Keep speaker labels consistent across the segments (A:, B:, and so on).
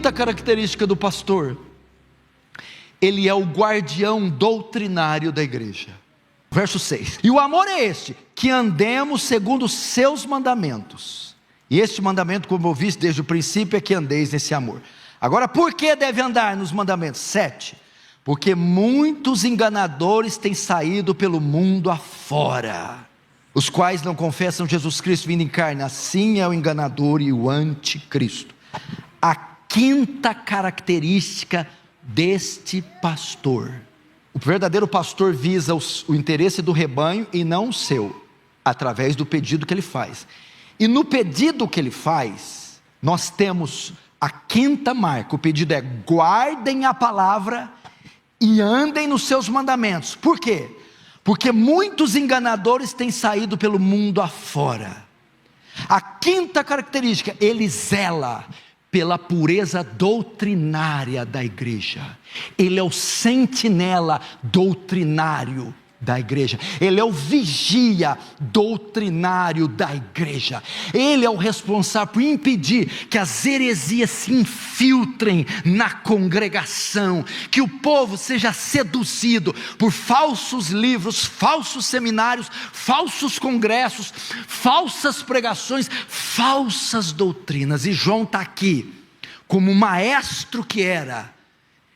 A: quinta característica do pastor: ele é o guardião doutrinário da igreja. Verso 6: e o amor é este, que andemos segundo os seus mandamentos. E este mandamento, como eu vi desde o princípio, é que andeis nesse amor. Agora, por que deve andar nos mandamentos? 7: porque muitos enganadores têm saído pelo mundo afora, os quais não confessam Jesus Cristo vindo em carne. Assim é o enganador e o anticristo. A quinta característica deste pastor: o verdadeiro pastor visa o interesse do rebanho e não o seu, através do pedido que ele faz. E no pedido que ele faz, nós temos a quinta marca. O pedido é: guardem a palavra e andem nos seus mandamentos. Por quê? Porque muitos enganadores têm saído pelo mundo afora. A quinta característica: ele zela pela pureza doutrinária da igreja. Ele é o sentinela doutrinário da igreja. Ele é o vigia doutrinário da igreja. Ele é o responsável por impedir que as heresias se infiltrem na congregação, que o povo seja seduzido por falsos livros, falsos seminários, falsos congressos, falsas pregações, falsas doutrinas. E João está aqui como maestro que era.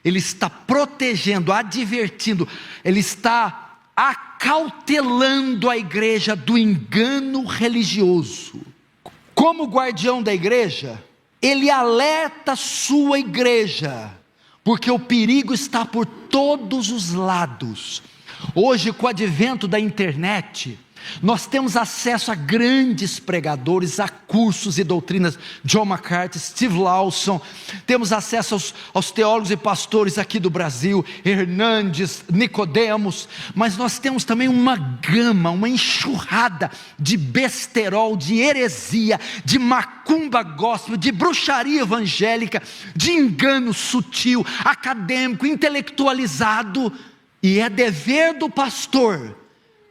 A: Ele está protegendo, advertindo, ele está acautelando a igreja do engano religioso. Como guardião da igreja, ele alerta a sua igreja, porque o perigo está por todos os lados. Hoje, com o advento da internet, nós temos acesso a grandes pregadores, a cursos e doutrinas. John MacArthur, Steve Lawson. Temos acesso aos teólogos e pastores aqui do Brasil, Hernandes, Nicodemos. Mas nós temos também uma gama, uma enxurrada de besterol, de heresia, de macumba gospel, de bruxaria evangélica, de engano sutil, acadêmico, intelectualizado. E é dever do pastor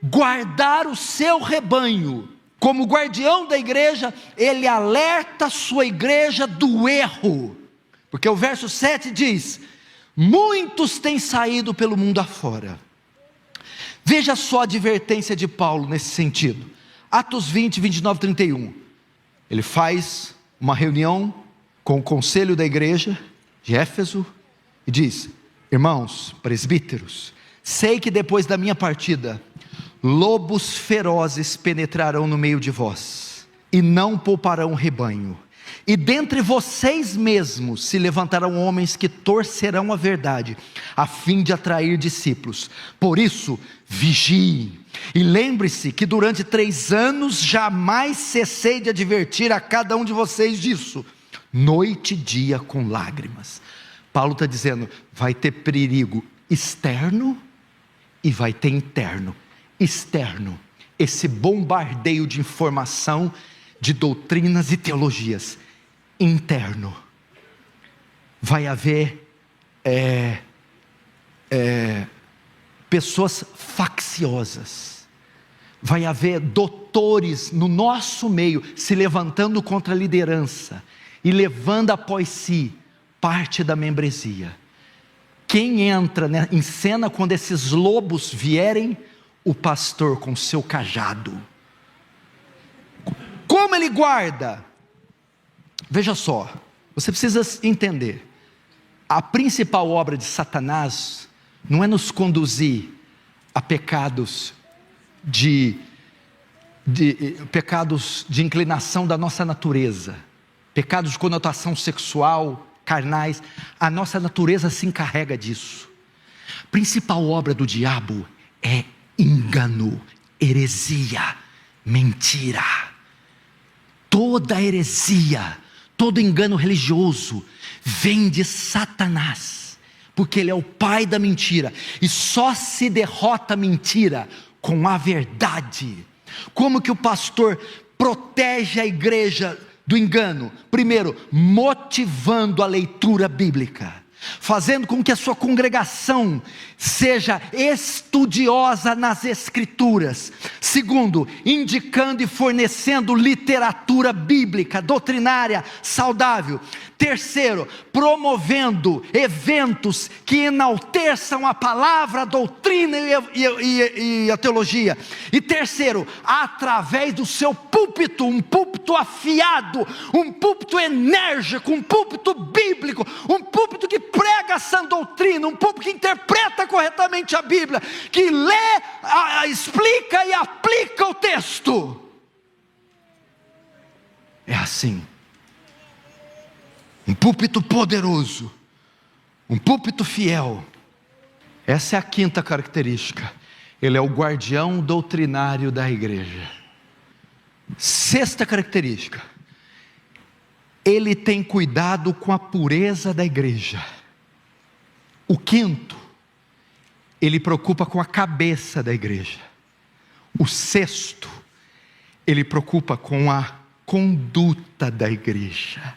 A: guardar o seu rebanho. Como guardião da igreja, ele alerta a sua igreja do erro, porque o verso 7 diz: muitos têm saído pelo mundo afora. Veja só a advertência de Paulo nesse sentido. Atos 20, 29, 31. Ele faz uma reunião com o conselho da igreja de Éfeso e diz: irmãos, presbíteros, sei que depois da minha partida lobos ferozes penetrarão no meio de vós, e não pouparão o rebanho. E dentre vocês mesmos se levantarão homens que torcerão a verdade, a fim de atrair discípulos. Por isso, vigiem, e lembre-se que durante 3 anos jamais cessei de advertir a cada um de vocês disso, noite e dia com lágrimas. Paulo está dizendo: vai ter perigo externo e vai ter interno. Externo, esse bombardeio de informação, de doutrinas e teologias. Interno, vai haver pessoas facciosas, vai haver doutores no nosso meio se levantando contra a liderança e levando após si parte da membresia. Quem entra em cena quando esses lobos vierem? O pastor com seu cajado. Como ele guarda? Veja só, você precisa entender: a principal obra de Satanás não é nos conduzir a pecados pecados de inclinação da nossa natureza, pecados de conotação sexual, carnais. A nossa natureza se encarrega disso. A principal obra do diabo é engano, heresia, mentira. Toda heresia, todo engano religioso vem de Satanás, porque ele é o pai da mentira, e só se derrota a mentira com a verdade. Como que o pastor protege a igreja do engano? Primeiro, motivando a leitura bíblica. fazendo com que a sua congregação seja estudiosa nas Escrituras. Segundo, indicando e fornecendo literatura bíblica, doutrinária, saudável. Terceiro, promovendo eventos que enalteçam a palavra, a doutrina e a teologia. E terceiro, através do seu púlpito, um púlpito afiado, um púlpito enérgico, um púlpito bíblico, um púlpito que prega a sã doutrina, um púlpito que interpreta corretamente a Bíblia, que lê, explica e aplica o texto. É assim. Um púlpito poderoso, um púlpito fiel. Essa é a quinta característica. Ele é o guardião doutrinário da igreja. Sexta característica. Ele tem cuidado com a pureza da igreja. O quinto, ele preocupa com a cabeça da igreja. O sexto, ele preocupa com a conduta da igreja.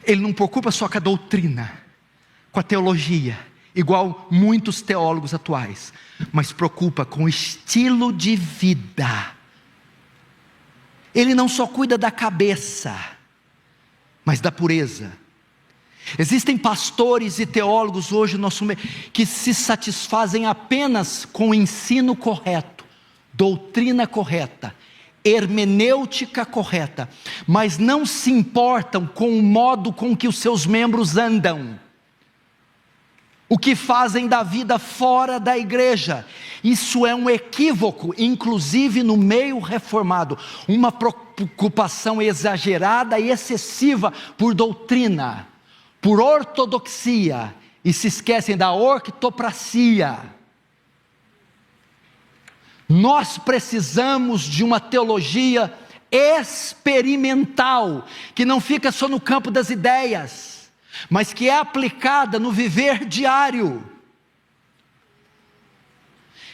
A: Ele não preocupa só com a doutrina, com a teologia, igual muitos teólogos atuais, mas preocupa com o estilo de vida. Ele não só cuida da cabeça, mas da pureza. Existem pastores e teólogos hoje no nosso meio que se satisfazem apenas com o ensino correto, doutrina correta, hermenêutica correta, mas não se importam com o modo com que os seus membros andam, o que fazem da vida fora da igreja. Isso é um equívoco, inclusive no meio reformado, uma preocupação exagerada e excessiva por doutrina, por ortodoxia, e se esquecem da ortopraxia. Nós precisamos de uma teologia experimental, que não fica só no campo das ideias, mas que é aplicada no viver diário.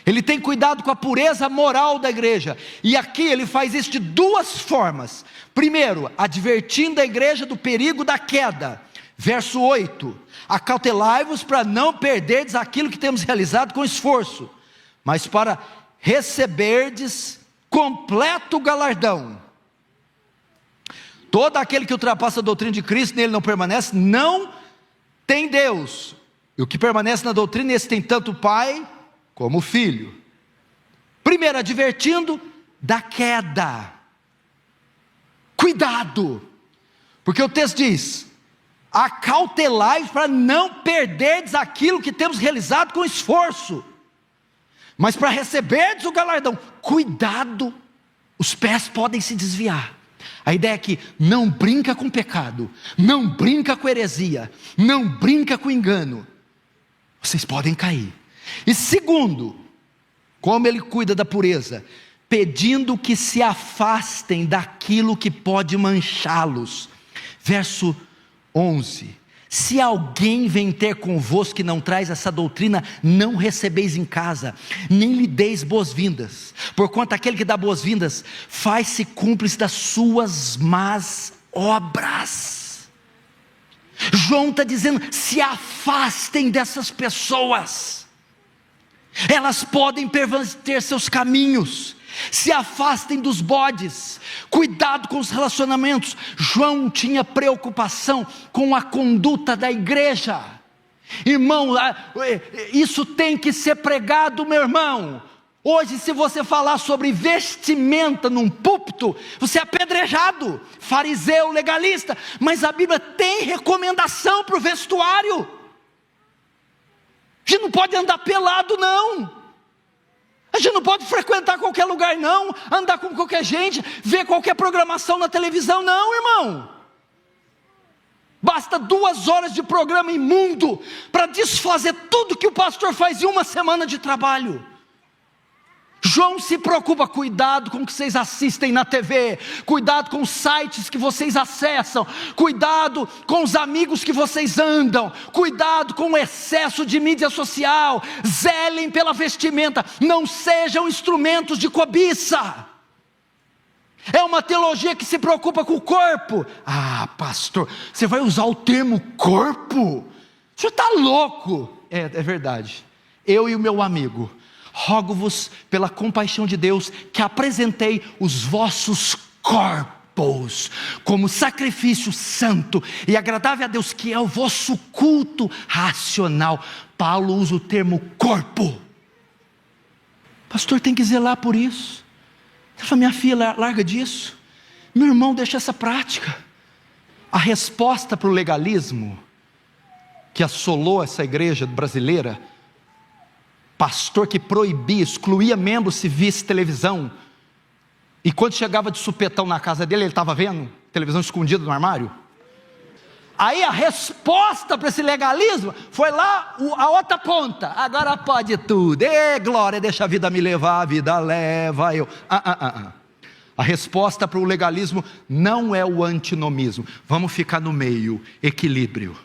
A: Ele tem cuidado com a pureza moral da igreja, e aqui ele faz isso de duas formas. Primeiro, advertindo a igreja do perigo da queda. Verso 8: acautelai-vos para não perderdes aquilo que temos realizado com esforço, mas para receberdes completo galardão. Todo aquele que ultrapassa a doutrina de Cristo, nele não permanece, não tem Deus. E o que permanece na doutrina, esse tem tanto o Pai como o Filho. Primeiro, advertindo da queda. Cuidado, porque o texto diz: acautelai-vos para não perderdes aquilo que temos realizado com esforço, mas para receberdes o galardão. Cuidado, os pés podem se desviar. A ideia é que não brinca com pecado, não brinca com heresia, não brinca com engano. Vocês podem cair. E segundo, como ele cuida da pureza? Pedindo que se afastem daquilo que pode manchá-los. Verso 11: se alguém vem ter convosco que não traz essa doutrina, não recebeis em casa, nem lhe deis boas-vindas, porquanto aquele que dá boas-vindas faz-se cúmplice das suas más obras. João está dizendo: se afastem dessas pessoas, elas podem perverter seus caminhos. Se afastem dos bodes, cuidado com os relacionamentos. João tinha preocupação com a conduta da igreja. Irmão, isso tem que ser pregado, meu irmão. Hoje, se você falar sobre vestimenta num púlpito, você é apedrejado, fariseu, legalista. Mas a Bíblia tem recomendação para o vestuário. A gente não pode andar pelado, não. A gente não pode frequentar qualquer lugar, não. Andar com qualquer gente, ver qualquer programação na televisão, não, irmão. Basta 2 horas de programa imundo para desfazer tudo que o pastor faz em uma semana de trabalho. João se preocupa: cuidado com o que vocês assistem na TV, cuidado com os sites que vocês acessam, cuidado com os amigos que vocês andam, cuidado com o excesso de mídia social, zelem pela vestimenta, não sejam instrumentos de cobiça. É uma teologia que se preocupa com o corpo. Ah, pastor, você vai usar o termo corpo? O senhor está louco. É verdade. Eu e o meu amigo, rogo-vos pela compaixão de Deus, que apresentei os vossos corpos como sacrifício santo e agradável a Deus, que é o vosso culto racional. Paulo usa o termo corpo. Pastor, tem que zelar por isso. Ele falou: minha filha, larga disso. Meu irmão, deixa essa prática. A resposta para o legalismo que assolou essa igreja brasileira, pastor que proibia, excluía membros se visse televisão, e quando chegava de supetão na casa dele, ele estava vendo televisão escondida no armário. Aí a resposta para esse legalismo foi lá a outra ponta: agora pode tudo, glória, deixa a vida me levar, a vida leva eu. A resposta para o legalismo não é o antinomismo. Vamos ficar no meio, equilíbrio.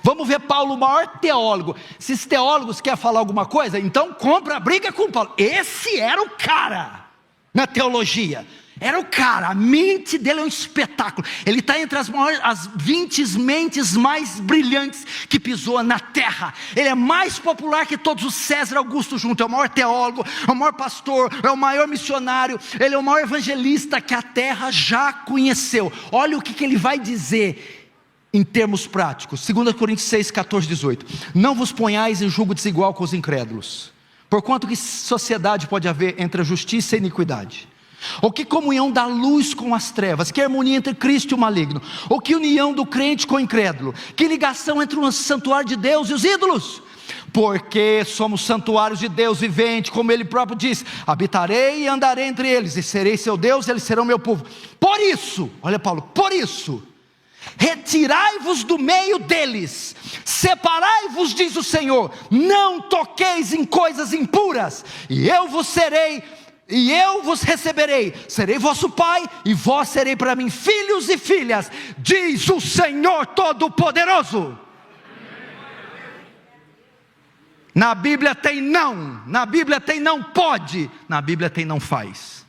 A: Vamos ver Paulo, o maior teólogo. Se esses teólogos querem falar alguma coisa, então compra a briga com Paulo. Esse era o cara na teologia. Era o cara, a mente dele é um espetáculo. Ele está entre as 20 mentes mais brilhantes que pisou na terra. Ele é mais popular que todos os César Augusto juntos. É o maior teólogo, é o maior pastor, é o maior missionário. Ele é o maior evangelista que a terra já conheceu. Olha o que ele vai dizer em termos práticos. 2 Coríntios 6, 14, 18. Não vos ponhais em julgo desigual com os incrédulos. Porquanto que sociedade pode haver entre a justiça e a iniquidade? Ou que comunhão da luz com as trevas? Que harmonia entre Cristo e o maligno? Ou que união do crente com o incrédulo? Que ligação entre o santuário de Deus e os ídolos? Porque somos santuários de Deus vivente, como Ele próprio diz: habitarei e andarei entre eles, e serei seu Deus, eles serão meu povo. Por isso, olha Paulo, por isso, retirai-vos do meio deles, separai-vos, diz o Senhor, não toqueis em coisas impuras, e eu vos receberei, serei vosso pai, e vós serei para mim filhos e filhas, diz o Senhor Todo-Poderoso. Na Bíblia tem não, na Bíblia tem não pode, na Bíblia tem não faz.